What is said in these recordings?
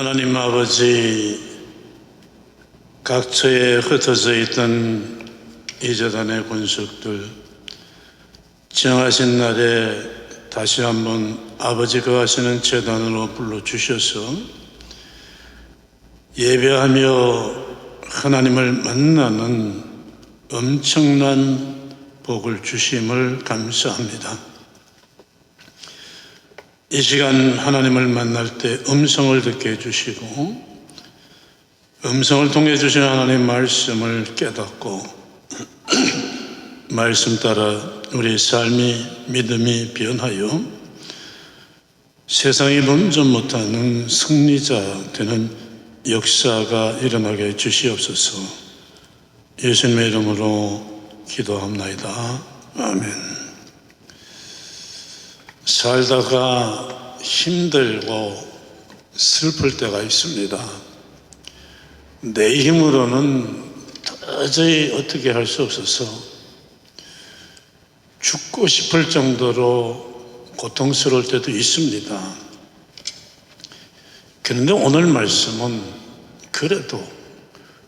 하나님 아버지, 각처에 흩어져 있던 이 재단의 권속들, 정하신 날에 다시 한번 아버지 거하시는 재단으로 불러주셔서 예배하며 하나님을 만나는 엄청난 복을 주심을 감사합니다. 이 시간 하나님을 만날 때 음성을 듣게 해주시고 음성을 통해 주신 하나님의 말씀을 깨닫고 말씀 따라 우리 삶이 믿음이 변하여 세상이 논전 못하는 승리자 되는 역사가 일어나게 해 주시옵소서. 예수님의 이름으로 기도합나이다. 아멘. 살다가 힘들고 슬플 때가 있습니다. 내 힘으로는 도저히 어떻게 할 수 없어서 죽고 싶을 정도로 고통스러울 때도 있습니다. 그런데 오늘 말씀은 그래도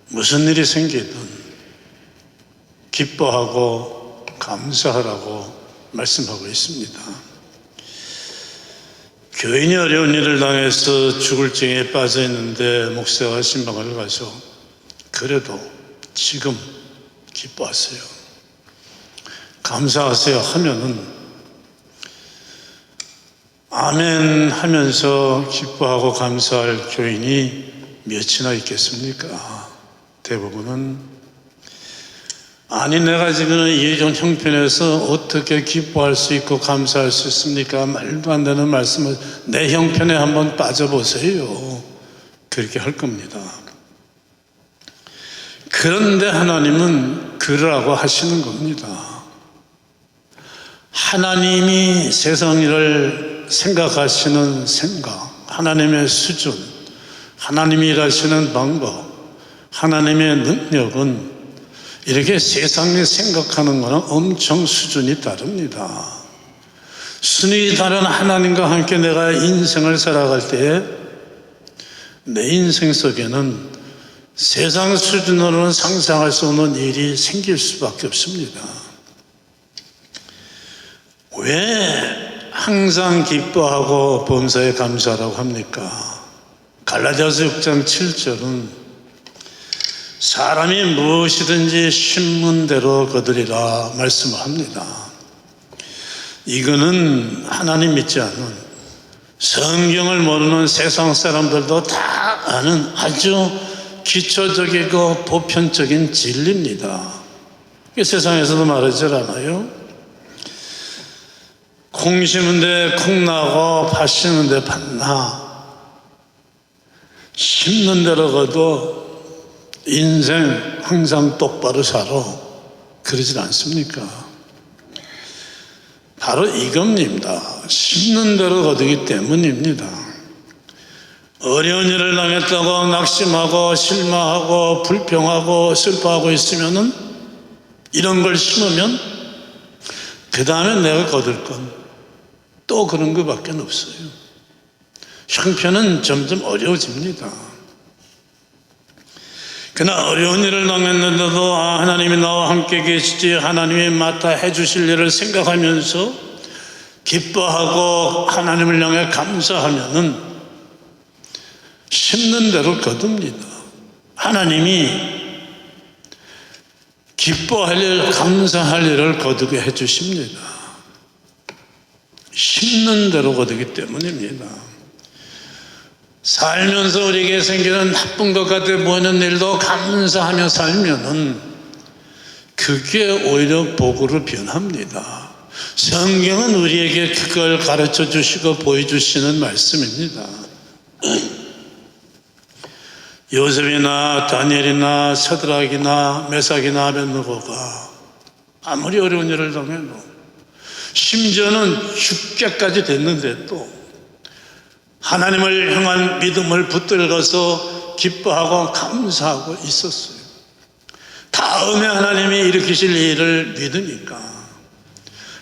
무슨 일이 생기든 기뻐하고 감사하라고 말씀하고 있습니다. 교인이 어려운 일을 당해서 죽을 증에 빠져 있는데 목사가 신방을 가서 그래도 지금 기뻐하세요, 감사하세요 하면은 아멘 하면서 기뻐하고 감사할 교인이 몇이나 있겠습니까? 대부분은 아니 내가 지금 이런 형편에서 어떻게 기뻐할 수 있고 감사할 수 있습니까? 말도 안 되는 말씀을 내 형편에 한번 빠져보세요. 그렇게 할 겁니다. 그런데 하나님은 그러라고 하시는 겁니다. 하나님이 세상 일을 생각하시는 생각, 하나님의 수준, 하나님이 일하시는 방법, 하나님의 능력은 이렇게 세상이 생각하는 것은 엄청 수준이 다릅니다. 수준이 다른 하나님과 함께 내가 인생을 살아갈 때 내 인생 속에는 세상 수준으로는 상상할 수 없는 일이 생길 수밖에 없습니다. 왜 항상 기뻐하고 범사에 감사하라고 합니까? 갈라디아서 6장 7절은 사람이 무엇이든지 심문대로 거두리라 말씀합니다. 이거는 하나님 믿지 않는 성경을 모르는 세상 사람들도 다 아는 아주 기초적이고 보편적인 진리입니다. 이게 세상에서도 말하잖아요. 콩 심은데 콩 나고 팥 심은데 팥 나. 심는 대로 거둬 인생 항상 똑바로 살아. 그러진 않습니까? 바로 이겁니다. 심는 대로 거두기 때문입니다. 어려운 일을 당했다고 낙심하고 실망하고 불평하고 슬퍼하고 있으면은 이런 걸 심으면 그 다음에 내가 거둘 건 또 그런 것밖에 없어요. 형편은 점점 어려워집니다. 그러나 어려운 일을 당했는데도 하나님이 나와 함께 계시지, 하나님이 맡아 해주실 일을 생각하면서 기뻐하고 하나님을 향해 감사하면은 심는 대로 거둡니다. 하나님이 기뻐할 일, 감사할 일을 거두게 해주십니다. 심는 대로 거두기 때문입니다. 살면서 우리에게 생기는 나쁜 것 같아 보이는 일도 감사하며 살면은 그게 오히려 복으로 변합니다. 성경은 우리에게 그걸 가르쳐 주시고 보여주시는 말씀입니다. 요셉이나 다니엘이나 서드락이나 메삭이나 아벳느고가 아무리 어려운 일을 당해도 심지어는 죽게까지 됐는데 또 하나님을 향한 믿음을 붙들어서 기뻐하고 감사하고 있었어요. 다음에 하나님이 일으키실 일을 믿으니까.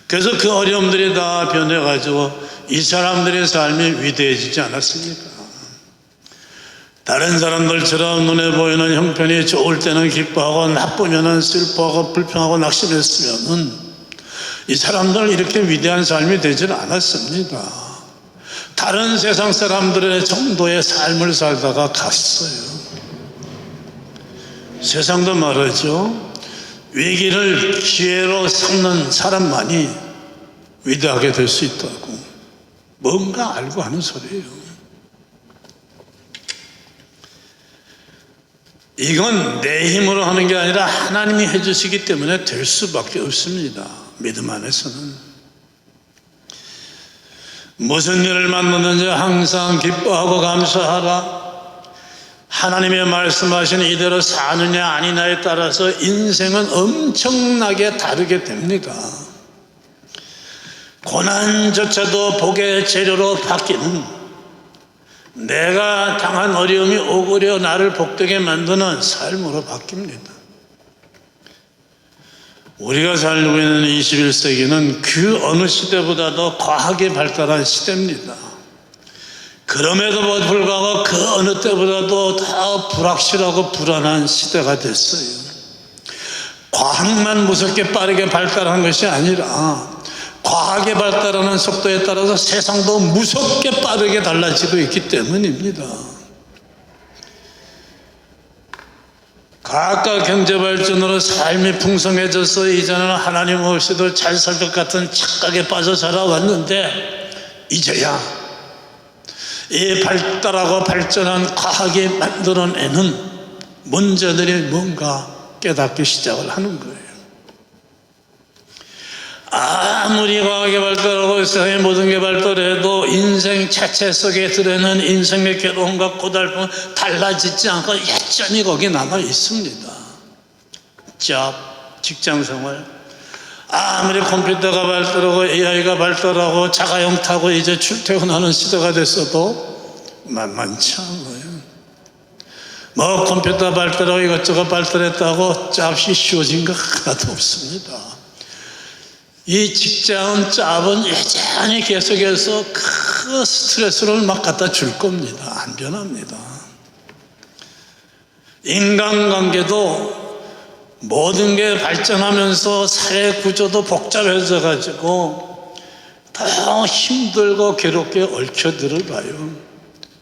그래서 그 어려움들이 다 변해가지고 이 사람들의 삶이 위대해지지 않았습니까? 다른 사람들처럼 눈에 보이는 형편이 좋을 때는 기뻐하고 나쁘면 슬퍼하고 불평하고 낙심했으면은 이 사람들 이렇게 위대한 삶이 되질 않았습니다. 다른 세상 사람들의 정도의 삶을 살다가 갔어요. 세상도 말하죠. 위기를 기회로 삼는 사람만이 위대하게 될 수 있다고. 뭔가 알고 하는 소리예요. 이건 내 힘으로 하는 게 아니라 하나님이 해주시기 때문에 될 수밖에 없습니다. 믿음 안에서는. 무슨 일을 만나든지 항상 기뻐하고 감사하라. 하나님의 말씀하신 이대로 사느냐 아니냐에 따라서 인생은 엄청나게 다르게 됩니다. 고난조차도 복의 재료로 바뀌는, 내가 당한 어려움이 오히려 나를 복되게 만드는 삶으로 바뀝니다. 우리가 살고 있는 21세기는 그 어느 시대보다도 과학이 발달한 시대입니다. 그럼에도 불구하고 그 어느 때보다도 더 불확실하고 불안한 시대가 됐어요. 과학만 무섭게 빠르게 발달한 것이 아니라 과학이 발달하는 속도에 따라서 세상도 무섭게 빠르게 달라지고 있기 때문입니다. 과학과 경제 발전으로 삶이 풍성해져서 이제는 하나님 없이도 잘 살 것 같은 착각에 빠져 살아왔는데, 이제야 이 발달하고 발전한 과학이 만들어내는 문제들이 뭔가 깨닫기 시작을 하는 거예요. 아무리 과학이 발달하고 세상의 모든 게 발달해도 인생 자체 속에 들어있는 인생의 괴로움과 고달픔은 달라지지 않고 여전히 거기 남아 있습니다. 직장생활, 아무리 컴퓨터가 발달하고 AI가 발달하고 자가용 타고 이제 출퇴근하는 시대가 됐어도 만만치 않아요. 뭐 컴퓨터 발달하고 이것저것 발달했다고 짭이 쉬워진 거 하나도 없습니다. 이 직장은 짭은 여전히 계속해서 큰 스트레스를 막 갖다 줄 겁니다. 안 변합니다. 인간관계도 모든 게 발전하면서 사회 구조도 복잡해져 가지고 더 힘들고 괴롭게 얽혀들어가요.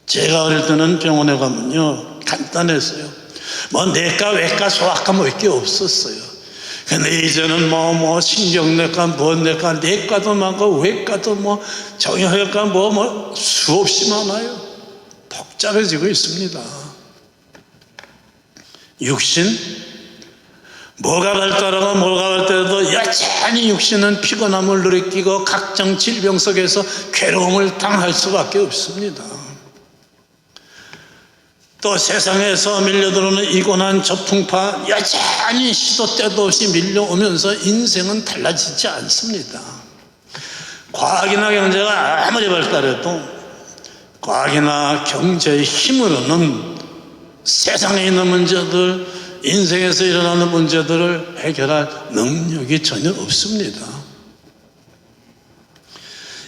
제가 어릴 때는 병원에 가면요, 간단했어요. 뭐 내과, 외과, 소아과 뭐 이게 없었어요. 근데 이제는 뭐 신경내과, 내과, 내과도 많고 외과도 뭐 정형외과 뭐 수없이 많아요. 복잡해지고 있습니다. 육신, 뭐가 발달하고 뭐가 발달해도 여전히 육신은 피곤함을 느끼고 각종 질병 속에서 괴로움을 당할 수밖에 없습니다. 또 세상에서 밀려들어오는 이 고난 저풍파 여전히 시도 때도 없이 밀려오면서 인생은 달라지지 않습니다. 과학이나 경제가 아무리 발달해도 과학이나 경제의 힘으로는 세상에 있는 문제들, 인생에서 일어나는 문제들을 해결할 능력이 전혀 없습니다.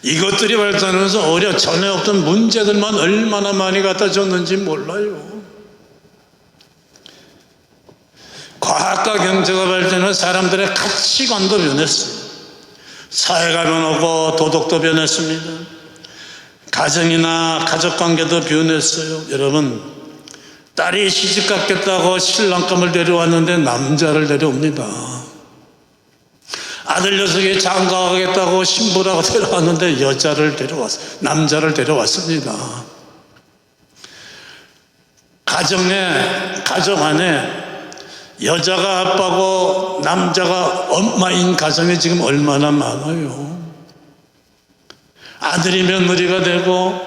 이것들이 발전하면서 오히려 전에 없던 문제들만 얼마나 많이 갖다 줬는지 몰라요. 과학과 경제가 발전하면 사람들의 가치관도 변했어요. 사회가 변하고 도덕도 변했습니다. 가정이나 가족관계도 변했어요. 여러분, 딸이 시집 갔겠다고 신랑감을 데려왔는데 남자를 데려옵니다. 아들 녀석이 장가가겠다고 신부라고 데려왔는데 남자를 데려왔습니다. 가족 안에 여자가 아빠고 남자가 엄마인 가정이 지금 얼마나 많아요. 아들이 며느리가 되고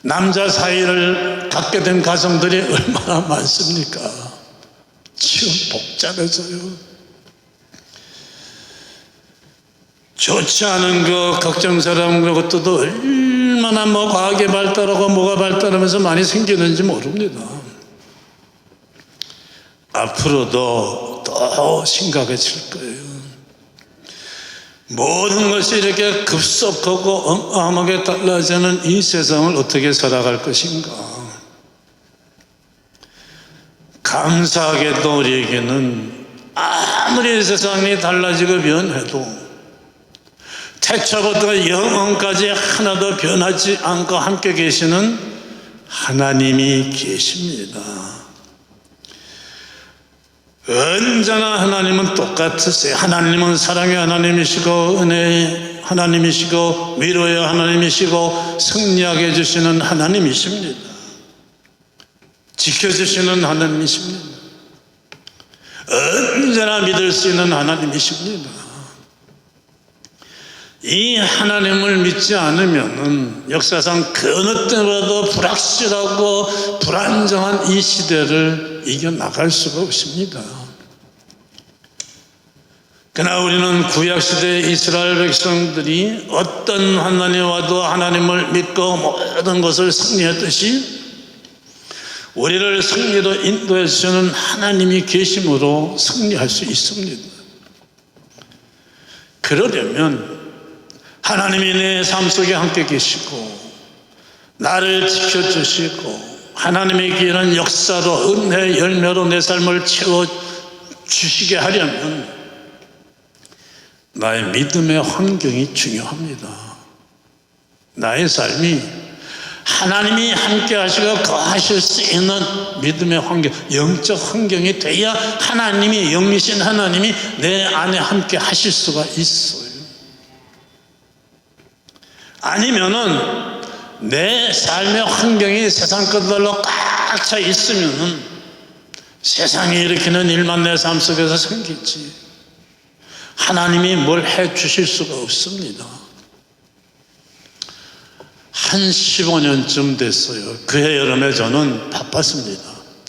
남자 사이를 갖게 된 가정들이 얼마나 많습니까? 지금 복잡해져요. 좋지 않은 거, 걱정스러운 것도 얼마나 과학이 발달하고 뭐가 발달하면서 많이 생기는지 모릅니다. 앞으로도 더 심각해질 거예요. 모든 것이 이렇게 급속하고 어마어마하게 달라지는 이 세상을 어떻게 살아갈 것인가. 감사하게도 우리에게는 아무리 세상이 달라지고 변해도 태초부터 영원까지 하나도 변하지 않고 함께 계시는 하나님이 계십니다. 언제나 하나님은 똑같으세요. 하나님은 사랑의 하나님이시고 은혜의 하나님이시고 위로의 하나님이시고 승리하게 해주시는 하나님이십니다. 지켜주시는 하나님이십니다. 언제나 믿을 수 있는 하나님이십니다. 이 하나님을 믿지 않으면 역사상 그 어느 때보다도 불확실하고 불안정한 이 시대를 이겨나갈 수가 없습니다. 그러나 우리는 구약시대의 이스라엘 백성들이 어떤 환난이 와도 하나님을 믿고 모든 것을 승리했듯이 우리를 승리로 인도해 주시는 하나님이 계심으로 승리할 수 있습니다. 그러려면 하나님이 내 삶 속에 함께 계시고 나를 지켜주시고 하나님의 기회는 역사로 은혜 열매로 내 삶을 채워주시게 하려면 나의 믿음의 환경이 중요합니다. 나의 삶이 하나님이 함께 하시고 거하실 수 있는 믿음의 환경, 영적 환경이 돼야 하나님이, 영이신 하나님이 내 안에 함께 하실 수가 있어요. 아니면은 내 삶의 환경이 세상 것들로 꽉 차 있으면은 세상이 일으키는 일만 내 삶 속에서 생기지 하나님이 뭘 해 주실 수가 없습니다. 한 15년쯤 됐어요. 그해 여름에 저는 바빴습니다.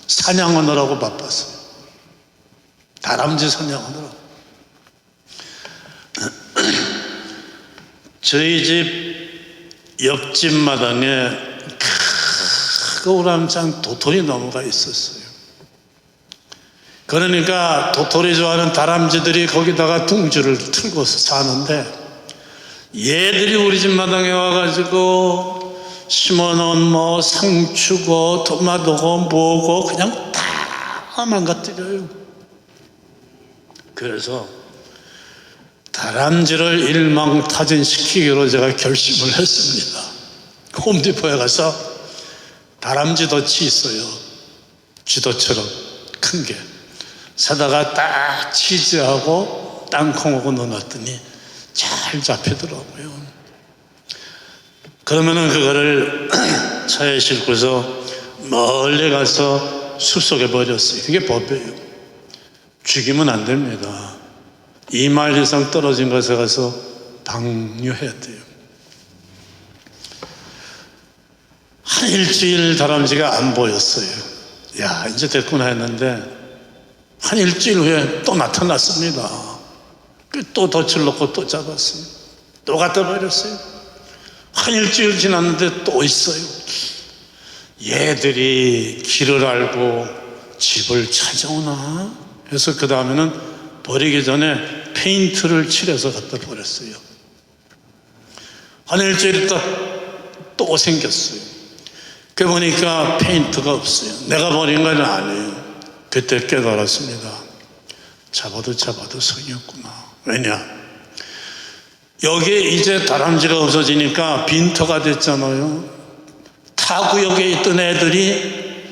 사냥하느라고 바빴어요. 다람쥐 사냥하느라고. 저희 집 옆집 마당에 크고 우람찬 도토리 나무가 있었어요. 그러니까 도토리 좋아하는 다람쥐들이 거기다가 둥지를 틀고서 사는데 얘들이 우리 집 마당에 와가지고 심어놓은 뭐 상추고 토마토고 뭐고 그냥 다 망가뜨려요. 그래서 다람쥐를 일망타진시키기로 제가 결심을 했습니다. 홈디포에 가서 다람쥐 덫이 있어요. 쥐덫처럼 큰 게. 사다가 딱 치즈하고 땅콩하고 넣어놨더니 잘 잡히더라고요. 그러면은 그거를 차에 싣고서 멀리 가서 숲속에 버렸어요. 그게 법이에요. 죽이면 안 됩니다. 2마일 이상 떨어진 곳에 가서 방류해야 돼요. 한 일주일 다람쥐가 안 보였어요. 야, 이제 됐구나 했는데 한 일주일 후에 또 나타났습니다. 또 덫을 놓고 또 잡았어요. 또 갖다 버렸어요. 한 일주일 지났는데 또 있어요. 얘들이 길을 알고 집을 찾아오나 해서 그 다음에는 버리기 전에 페인트를 칠해서 갖다 버렸어요. 한 일주일 있다 또 생겼어요. 그 보니까 페인트가 없어요. 내가 버린 건 아니에요. 그때 깨달았습니다. 잡아도 성이 없구나. 왜냐? 여기에 이제 다람쥐가 없어지니까 빈터가 됐잖아요. 타 구역에 있던 애들이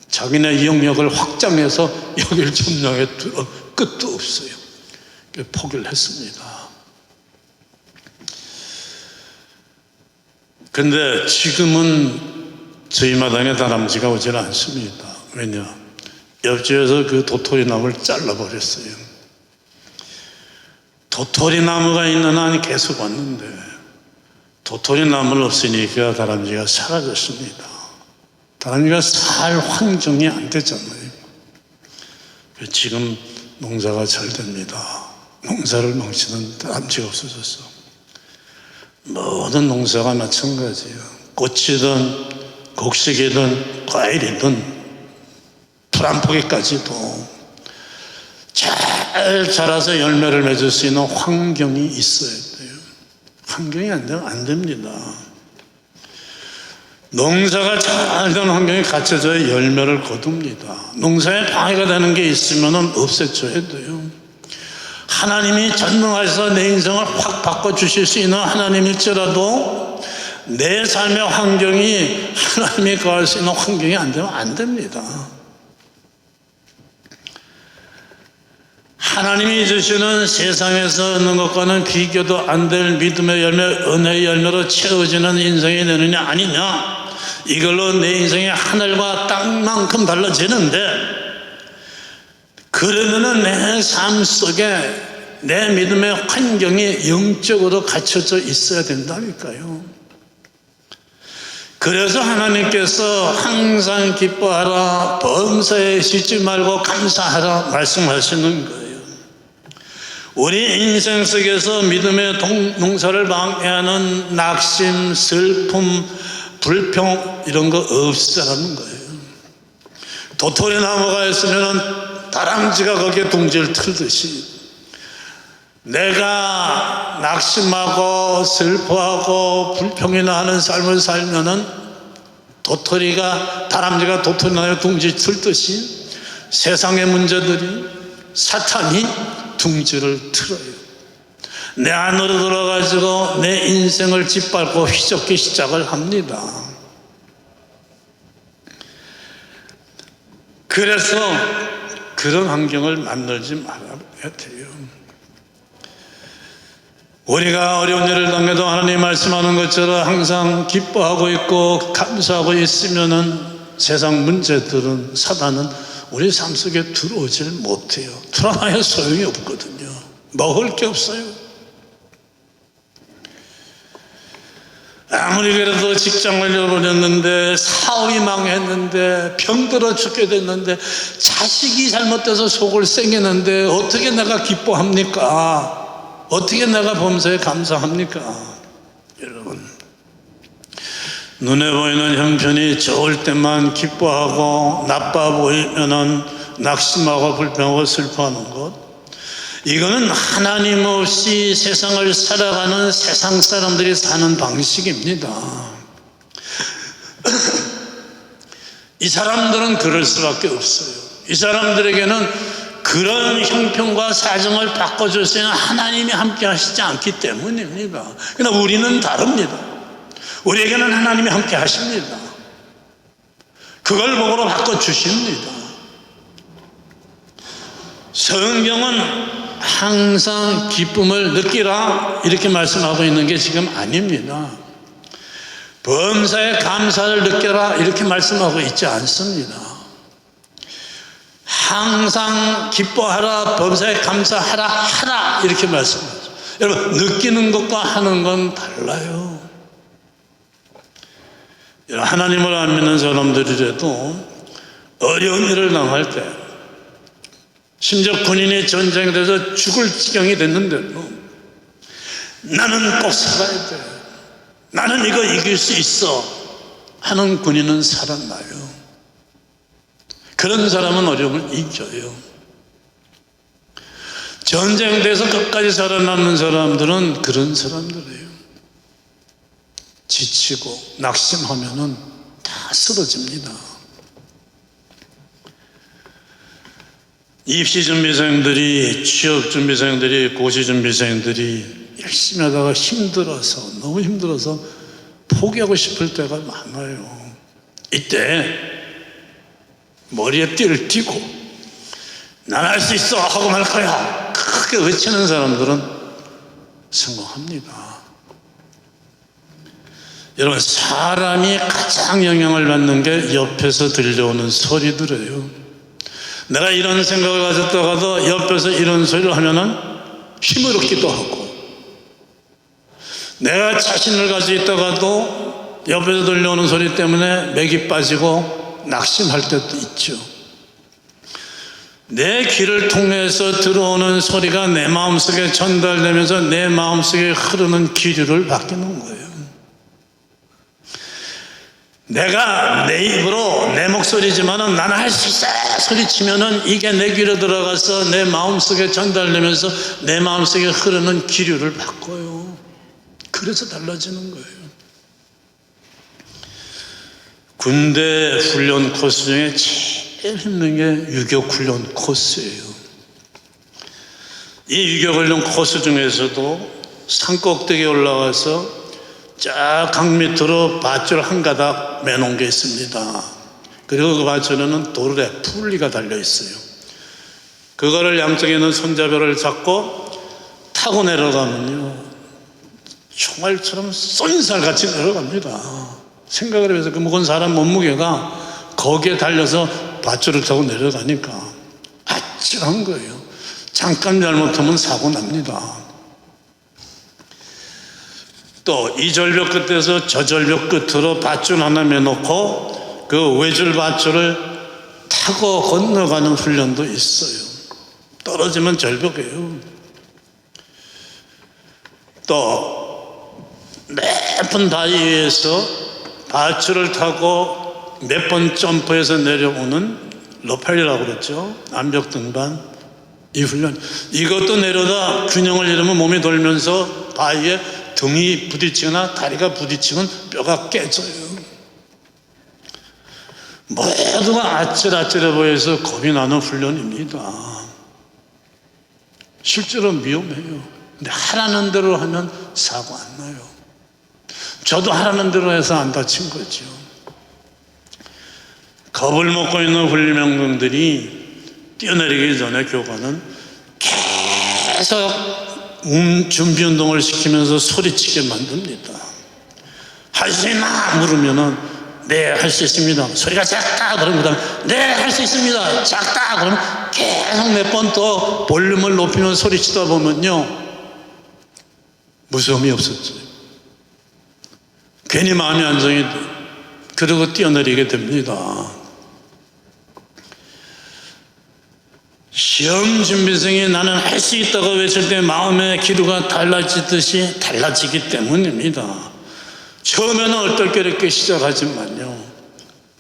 자기네 영역을 확장해서 여기를 점령해 끝도 없어요. 포기를 했습니다. 근데 지금은 저희 마당에 다람쥐가 오질 않습니다. 왜냐? 옆집에서 그 도토리 나무를 잘라버렸어요. 도토리 나무가 있는 한이 계속 왔는데 도토리 나무를 없으니까 다람쥐가 사라졌습니다. 다람쥐가 살 환경이 안 되잖아요. 지금 농사가 잘 됩니다. 농사를 망치는 다람쥐가 없어졌어. 모든 농사가 마찬가지예요. 꽃이든 곡식이든 과일이든 풀 한 포기까지도 잘 자라서 열매를 맺을 수 있는 환경이 있어야 돼요. 환경이 안 되면 안 됩니다. 농사가 잘 되는 환경에 갇혀져야 열매를 거둡니다. 농사에 방해가 되는 게 있으면 없애줘야 돼요. 하나님이 전능하셔서 내 인생을 확 바꿔주실 수 있는 하나님일지라도 내 삶의 환경이 하나님이 거할 수 있는 환경이 안 되면 안 됩니다. 하나님이 주시는 세상에서 얻는 것과는 비교도 안 될 믿음의 열매, 은혜의 열매로 채워지는 인생이 되느냐 아니냐, 이걸로 내 인생이 하늘과 땅만큼 달라지는데, 그러면은 내 삶 속에 내 믿음의 환경이 영적으로 갖춰져 있어야 된다니까요. 그래서 하나님께서 항상 기뻐하라, 범사에 쉬지 말고 감사하라 말씀하시는 거예요. 우리 인생 속에서 믿음의 농사를 방해하는 낙심, 슬픔, 불평 이런 거 없으라는 거예요. 도토리 나무가 있으면 다람쥐가 거기에 둥지를 틀듯이 내가 낙심하고 슬퍼하고 불평이 나는 삶을 살면은 다람쥐가 도토리 나무에 둥지 틀듯이 세상의 문제들이, 사탄이 둥지를 틀어요. 내 안으로 들어가지고 내 인생을 짓밟고 휘젓기 시작을 합니다. 그래서 그런 환경을 만들지 말아야 돼요. 우리가 어려운 일을 당해도 하나님 말씀하는 것처럼 항상 기뻐하고 있고 감사하고 있으면은 세상 문제들은, 사단은 우리 삶 속에 들어오질 못해요. 들어와야 소용이 없거든요. 먹을 게 없어요. 아무리 그래도 직장을 잃어버렸는데, 사업이 망했는데, 병들어 죽게 됐는데, 자식이 잘못돼서 속을 썩이는데 어떻게 내가 기뻐합니까? 어떻게 내가 범사에 감사합니까? 여러분, 눈에 보이는 형편이 좋을 때만 기뻐하고 나빠 보이면은 낙심하고 불평하고 슬퍼하는 것, 이거는 하나님 없이 세상을 살아가는 세상 사람들이 사는 방식입니다. 이 사람들은 그럴 수밖에 없어요. 이 사람들에게는 그런 형편과 사정을 바꿔줄 수 있는 하나님이 함께 하시지 않기 때문입니다. 그러나 우리는 다릅니다. 우리에게는 하나님이 함께 하십니다. 그걸 복으로 바꿔주십니다. 성경은 항상 기쁨을 느끼라 이렇게 말씀하고 있는 게 지금 아닙니다. 범사에 감사를 느껴라 이렇게 말씀하고 있지 않습니다. 항상 기뻐하라, 범사에 감사하라, 하라 이렇게 말씀하죠. 여러분, 느끼는 것과 하는 건 달라요. 하나님을 안 믿는 사람들이라도 어려운 일을 당할 때, 심지어 군인이 전쟁에 대해서 죽을 지경이 됐는데도 나는 꼭 살아야 돼, 나는 이거 이길 수 있어 하는 군인은 살아나요. 그런 사람은 어려움을 이겨요. 전쟁에서 끝까지 살아남는 사람들은 그런 사람들이에요. 지치고 낙심하면은 다 쓰러집니다. 입시준비생들이, 취업준비생들이, 고시준비생들이 열심히 하다가 힘들어서, 너무 힘들어서 포기하고 싶을 때가 많아요. 이때 머리에 띠를 띠고 난 할 수 있어 하고 말 거야 크게 외치는 사람들은 성공합니다. 여러분, 사람이 가장 영향을 받는 게 옆에서 들려오는 소리들이에요. 내가 이런 생각을 가졌다가도 옆에서 이런 소리를 하면은 힘을 얻기도 하고, 내가 자신을 가지고 있다가도 옆에서 들려오는 소리 때문에 맥이 빠지고 낙심할 때도 있죠. 내 귀를 통해서 들어오는 소리가 내 마음속에 전달되면서 내 마음속에 흐르는 기류를 바뀌는 거예요. 내가 내 입으로 내 목소리지만은 나는 할 수 있어 소리치면은 이게 내 귀로 들어가서 내 마음속에 전달되면서 내 마음속에 흐르는 기류를 바꿔요. 그래서 달라지는 거예요. 군대 훈련 코스 중에 제일 힘든 게 유격훈련 코스예요. 이 유격훈련 코스 중에서도 산꼭대기에 올라가서 쫙 강 밑으로 밧줄 한 가닥 매놓은 게 있습니다. 그리고 그 밧줄에는 돌에 풀리가 달려 있어요. 그거를 양쪽에 있는 손잡이를 잡고 타고 내려가면요, 총알처럼 쏜살같이 내려갑니다. 생각을 해서 그 무거운 사람 몸무게가 거기에 달려서 밧줄을 타고 내려가니까 아찔한 거예요. 잠깐 잘못하면 사고 납니다. 또 이 절벽 끝에서 저 절벽 끝으로 밧줄 하나 매놓고 그 외줄 밧줄을 타고 건너가는 훈련도 있어요. 떨어지면 절벽이에요. 또 높은 바위 위에서 밧줄을 타고 몇 번 점프해서 내려오는 러펠이라고 그랬죠. 암벽 등반. 이 훈련, 이것도 내려다 균형을 잃으면 몸이 돌면서 바위에 등이 부딪히거나 다리가 부딪히면 뼈가 깨져요. 모두가 아찔아찔해 보여서 겁이 나는 훈련입니다. 실제로 위험해요. 근데 하라는 대로 하면 사고 안 나요. 저도 하라는 대로 해서 안 다친 거죠. 겁을 먹고 있는 훈련병들이 뛰어내리기 전에 교관은 계속 준비 운동을 시키면서 소리치게 만듭니다. 할 수 있나 물으면은 네, 할 수 있습니다. 소리가 작다 그러면 네, 할 수 있습니다. 작다 그러면 계속 몇 번 또 볼륨을 높이면 소리치다 보면요, 무서움이 없었죠. 괜히 마음이 안정이 돼. 그러고 뛰어내리게 됩니다. 시험 준비생이 나는 할 수 있다고 외칠 때 마음의 기류가 달라지듯이 달라지기 때문입니다. 처음에는 얼떨결에 시작하지만요,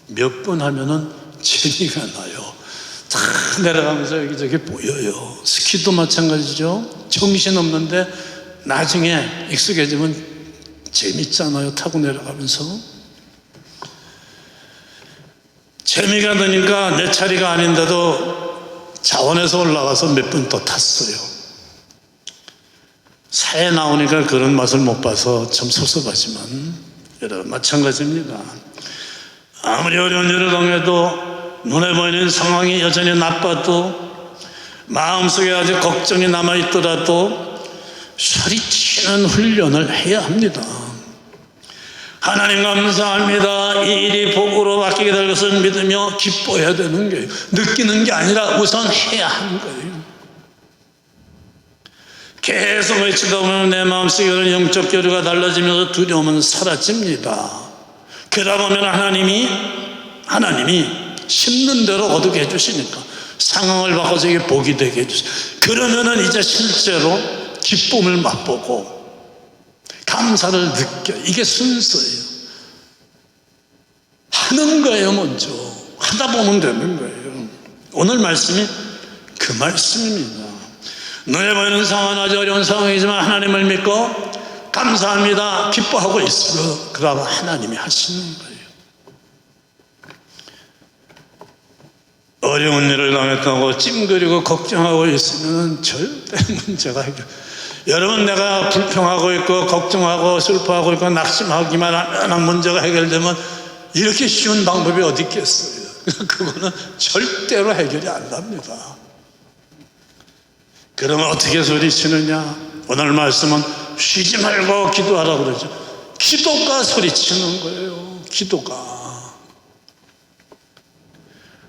몇 번 하면은 재미가 나요. 다 내려가면서 여기저기 보여요. 스키도 마찬가지죠. 정신없는데 나중에 익숙해지면 재밌잖아요. 타고 내려가면서. 재미가 드니까 내 차례가 아닌데도 자원에서 올라가서 몇 번 더 탔어요. 사회 나오니까 그런 맛을 못 봐서 참 섭섭하지만 여러분 마찬가지입니다. 아무리 어려운 일을 당해도 눈에 보이는 상황이 여전히 나빠도 마음속에 아직 걱정이 남아있더라도 소리치는 훈련을 해야 합니다. 하나님 감사합니다. 이 일이 복으로 바뀌게 될 것을 믿으며 기뻐해야 되는 거예요. 느끼는 게 아니라 우선 해야 하는 거예요. 계속 외치다 보면 내 마음속에 영적 교류가 달라지면서 두려움은 사라집니다. 그러다 보면 하나님이 심는 대로 거두게 해주시니까 상황을 바꿔서 이게 복이 되게 해주세요. 그러면은 이제 실제로 기쁨을 맛보고 감사를 느껴. 이게 순서예요. 하는 거예요. 먼저 하다 보면 되는 거예요. 오늘 말씀이 그 말씀입니다. 눈에 보이는 상황은 아주 어려운 상황이지만 하나님을 믿고 감사합니다 기뻐하고 있어요. 그러면 하나님이 하시는 거예요. 어려운 일을 당했다고 찡그리고 걱정하고 있으면 절대 문제가 해결. 여러분, 내가 불평하고 있고 걱정하고 슬퍼하고 있고 낙심하기만 하면 문제가 해결되면 이렇게 쉬운 방법이 어디 있겠어요. 그거는 절대로 해결이 안 납니다. 그러면 어떻게 소리치느냐? 오늘 말씀은 쉬지 말고 기도하라고 그러죠. 기도가 소리치는 거예요. 기도가.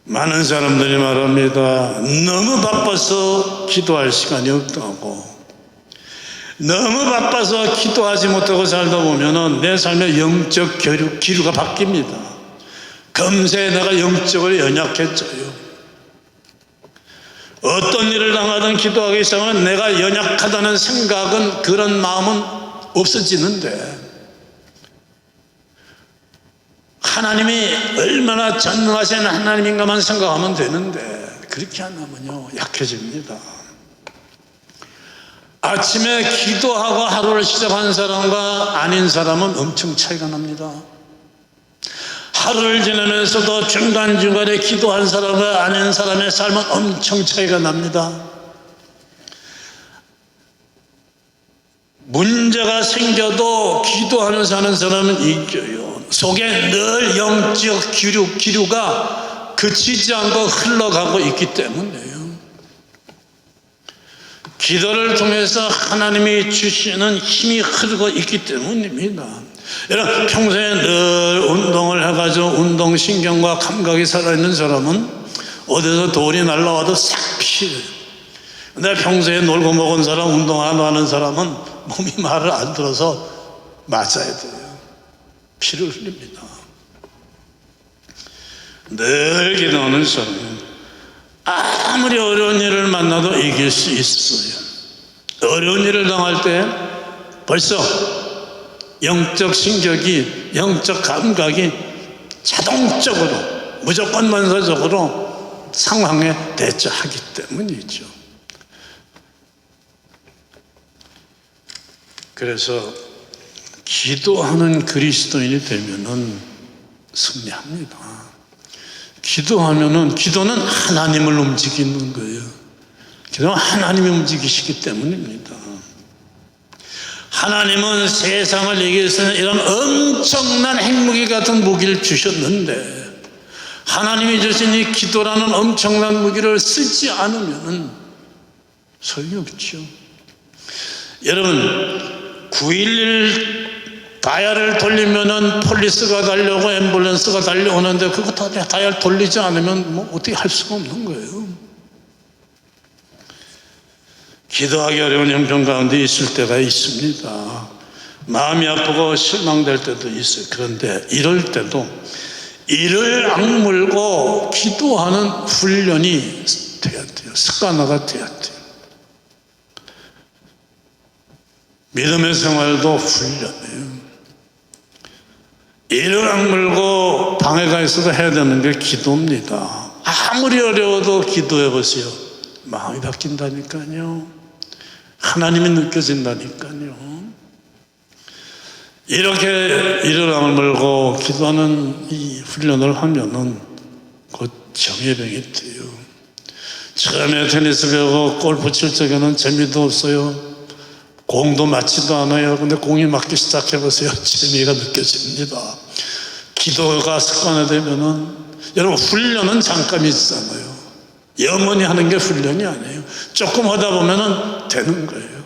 많은 사람들이 말합니다. 너무 바빠서 기도할 시간이 없다고. 너무 바빠서 기도하지 못하고 살다 보면은 내 삶의 영적 기류가 바뀝니다. 금세 내가 영적으로 연약해져요. 어떤 일을 당하든 기도하기 시작하면 내가 연약하다는 생각은, 그런 마음은 없어지는데 하나님이 얼마나 전능하신 하나님인가만 생각하면 되는데 그렇게 안 하면요 약해집니다. 아침에 기도하고 하루를 시작하는 사람과 아닌 사람은 엄청 차이가 납니다. 하루를 지내면서도 중간중간에 기도한 사람과 안 한 사람의 삶은 엄청 차이가 납니다. 문제가 생겨도 기도하면서 하는 사람은 이겨요. 속에 늘 영적 기류가 그치지 않고 흘러가고 있기 때문에요. 기도를 통해서 하나님이 주시는 힘이 흐르고 있기 때문입니다. 여러분, 평소에 늘 운동을 해가지고 운동신경과 감각이 살아있는 사람은 어디서 돌이 날라와도 싹 피해요. 근데 평소에 놀고 먹은 사람, 운동 안 하는 사람은 몸이 말을 안 들어서 맞아야 돼요. 피를 흘립니다. 늘 기도하는 사람은 아무리 어려운 일을 만나도 이길 수 있어요. 어려운 일을 당할 때 벌써 영적 신경이, 영적 감각이 자동적으로, 무조건 만사적으로 상황에 대처하기 때문이죠. 그래서 기도하는 그리스도인이 되면은 승리합니다. 기도는 하나님을 움직이는 거예요. 기도는 하나님이 움직이시기 때문입니다. 하나님은 세상을 이길 수 있는 이런 엄청난 핵무기 같은 무기를 주셨는데, 하나님이 주신 이 기도라는 엄청난 무기를 쓰지 않으면 소용이 없죠. 여러분, 911 다이얼을 돌리면은 폴리스가 달려오고 앰뷸런스가 달려오는데 그거 다 다이얼 돌리지 않으면 뭐 어떻게 할 수가 없는 거예요. 기도하기 어려운 형편 가운데 있을 때가 있습니다. 마음이 아프고 실망될 때도 있어요. 그런데 이럴 때도 이를 악물고 기도하는 훈련이 돼야 돼요. 습관화가 돼야 돼요. 믿음의 생활도 훈련이에요. 이를 악물고 방해가 있어도 해야 되는 게 기도입니다. 아무리 어려워도 기도해 보세요. 마음이 바뀐다니까요. 하나님이 느껴진다니까요. 이렇게 이를 악물고 기도하는 이 훈련을 하면은 곧 정예병이 돼요. 처음에 테니스 배우고 골프 칠 적에는 재미도 없어요. 공도 맞지도 않아요. 근데 공이 맞기 시작해보세요. 재미가 느껴집니다. 기도가 습관화되면은, 여러분, 훈련은 잠깐이잖아요. 영원히 하는 게 훈련이 아니에요. 조금 하다 보면은 되는 거예요.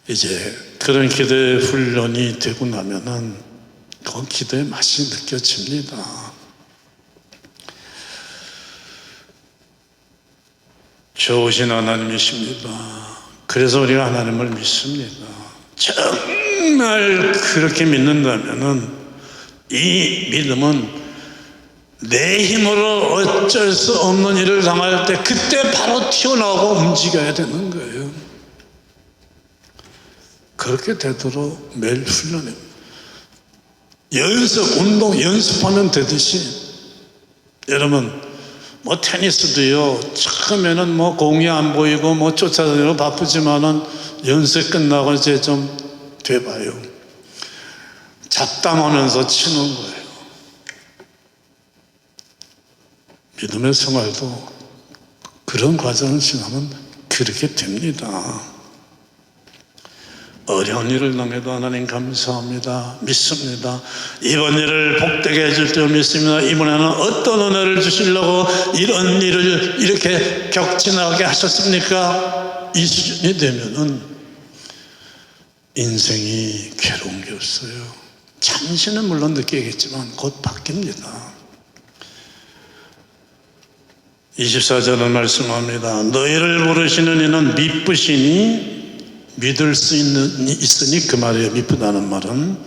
이제 그런 기도의 훈련이 되고 나면은 그 기도의 맛이 느껴집니다. 좋으신 하나님이십니다. 그래서 우리가 하나님을 믿습니다. 정말 그렇게 믿는다면은 이 믿음은 내 힘으로 어쩔 수 없는 일을 당할 때 그때 바로 튀어나오고 움직여야 되는 거예요. 그렇게 되도록 매일 훈련해요. 운동 연습하면 되듯이, 여러분, 뭐 테니스도요, 처음에는 뭐 공이 안 보이고 뭐 쫓아다니고 바쁘지만은 연습 끝나고 이제 좀 돼봐요. 잡담하면서 치는 거예요. 믿음의 생활도 그런 과정을 지나면 그렇게 됩니다. 어려운 일을 당해도 하나님 감사합니다. 믿습니다. 이번 일을 복되게 해줄 줄 믿습니다. 이번에는 어떤 은혜를 주시려고 이런 일을 이렇게 격진하게 하셨습니까? 이 수준이 되면은 인생이 괴로운 게 없어요. 잠시는 물론 느끼겠지만 곧 바뀝니다. 24절은 말씀합니다. 너희를 부르시는 이는 미쁘시니, 믿을 수 있으니, 그 말이에요. 미쁘다는 말은,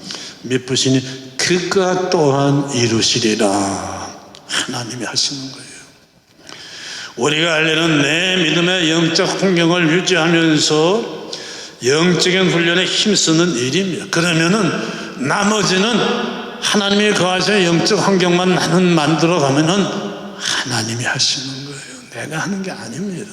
미쁘시니 그가 또한 이루시리라. 하나님이 하시는 거예요. 우리가 알려는 내 믿음의 영적 환경을 유지하면서 영적인 훈련에 힘쓰는 일입니다. 그러면은 나머지는 하나님이 거하셔 영적 환경만 나는 만들어 가면은 하나님이 하시는 거예요. 내가 하는 게 아닙니다.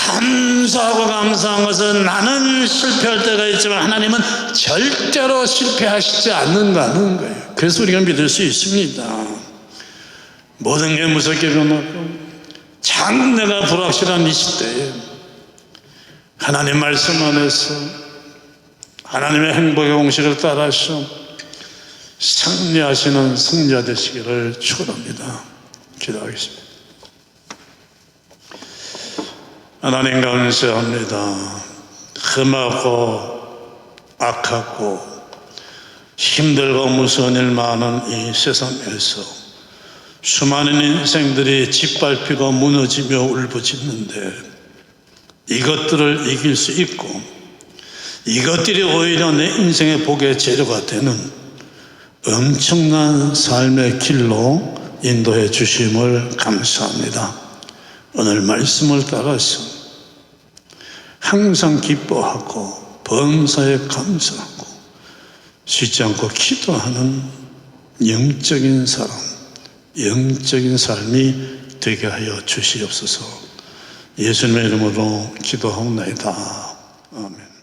감사하고 감사한 것은 나는 실패할 때가 있지만 하나님은 절대로 실패하시지 않는다는 거예요. 그래서 우리가 믿을 수 있습니다. 모든 게 무섭게 변하고 장래가 불확실한 이 시대에 하나님 말씀 안에서 하나님의 행복의 공식을 따라서 승리하시는 승리자 되시기를 축원합니다. 기도하겠습니다. 하나님 감사합니다. 험하고 악하고 힘들고 무서운 일 많은 이 세상에서 수많은 인생들이 짓밟히고 무너지며 울부짖는데 이것들을 이길 수 있고 이것들이 오히려 내 인생의 복의 재료가 되는 엄청난 삶의 길로 인도해 주심을 감사합니다. 오늘 말씀을 따라서 항상 기뻐하고 범사에 감사하고 쉬지 않고 기도하는 영적인 사람, 영적인 삶이 되게 하여 주시옵소서. 예수님의 이름으로 기도하옵나이다. 아멘.